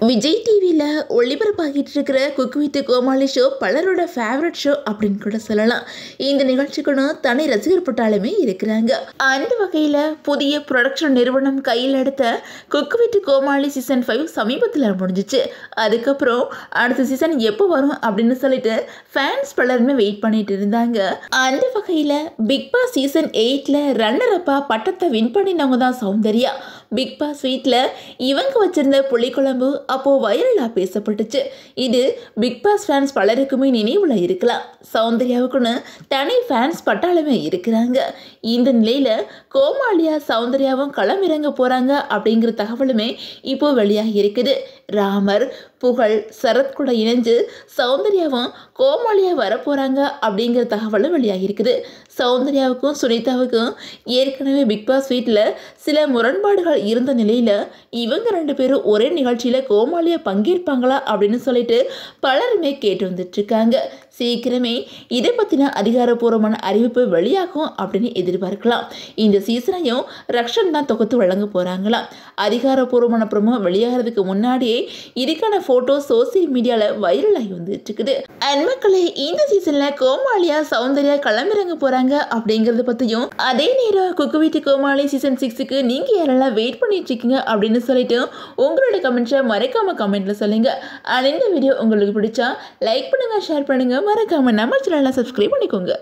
விஜய் டிவியில் ஒளிபரப்பாகிட்டு இருக்கிற குக் வித் கோமாளி ஷோ பலரோட ஃபேவரட் ஷோ அப்படின்னு கூட சொல்லலாம். இந்த நிகழ்ச்சிக்குன்னு தனி ரசிகர் பட்டாலுமே இருக்கிறாங்க. அந்த வகையில் புதிய ப்ரொடக்ஷன் நிறுவனம் கையில் எடுத்த குக் வித் கோமாளி சீசன் 5 சமீபத்தில் முடிஞ்சிச்சு. அதுக்கப்புறம் அடுத்த சீசன் எப்போ வரும் அப்படின்னு சொல்லிட்டு ஃபேன்ஸ் பலருமே வெயிட் பண்ணிட்டு இருந்தாங்க. அந்த வகையில் பிக் பாஸ் சீசன் 8ல் ரன்னர் அப்பா பட்டத்தை வின் பண்ணினவங்க தான் சௌந்தர்யா. பிக் பாஸ் வீட்டில் இவங்க வச்சிருந்த புளிக்குழம்பு அப்போ வைரலாக பேசப்பட்டுச்சு. இது பிக் பாஸ் ஃபேன்ஸ் பலருக்குமே நினைவுல இருக்கலாம். சௌந்தர்யாவுக்குன்னு தனி ஃபேன்ஸ் பட்டாலுமே இருக்கிறாங்க. இந்த நிலையில் கோமாளியா சௌந்தர்யாவும் களமிறங்க போகிறாங்க அப்படிங்கிற தகவலுமே இப்போ வெளியாகி இருக்குது. ராமர், புகழ், சரத் கூட இணைஞ்சு சௌந்தர்யாவும் கோமாளியா வரப்போகிறாங்க அப்படிங்கிற தகவலும் வெளியாகி இருக்குது. சௌந்தர்யாவுக்கும் சுனிதாவுக்கும் ஏற்கனவே பிக் பாஸ் வீட்டில் சில முரண்பாடுகள் இருந்த நிலையில் இவங்க 2 பேரும் ஒரே நிகழ்ச்சியில் கோமாளியா பங்கேற்பாங்களா அப்படின்னு சொல்லிட்டு பலருமே கேட்டு வந்துட்டுருக்காங்க. சீக்கிரமே இதை பற்றின அதிகாரப்பூர்வமான அறிவிப்பு வெளியாகும் அப்படின்னு எதிர்பார்க்கலாம். இந்த சீசனையும் ரக்ஷன் தான் தொகுத்து வழங்க போகிறாங்களாம். அதிகாரப்பூர்வமான ப்ரோமோ வெளியாகிறதுக்கு முன்னாடியே இதுக்கான ஃபோட்டோ சோசியல் மீடியாவில் வைரலாகி வந்துட்டு இருக்குது. மக்களே, இந்த சீசனில் கோமாளியா சௌந்தர்யா களமிறங்க போகிறாங்க அப்படிங்கிறத பற்றியும், அதே நேரம் குக் வித் கோமாளி சீசன் 6க்கு நீங்கள் யாரெல்லாம் வெயிட் பண்ணிட்டு இருக்கீங்க அப்படின்னு சொல்லிட்டு உங்களோட கமெண்ட்ஸை மறக்காம கமெண்ட்டில் சொல்லுங்கள். இந்த வீடியோ உங்களுக்கு பிடிச்சா லைக் பண்ணுங்கள், ஷேர் பண்ணுங்கள், மறக்காம நம்ம சேனலை சப்ஸ்கிரைப் பண்ணிக்கோங்க.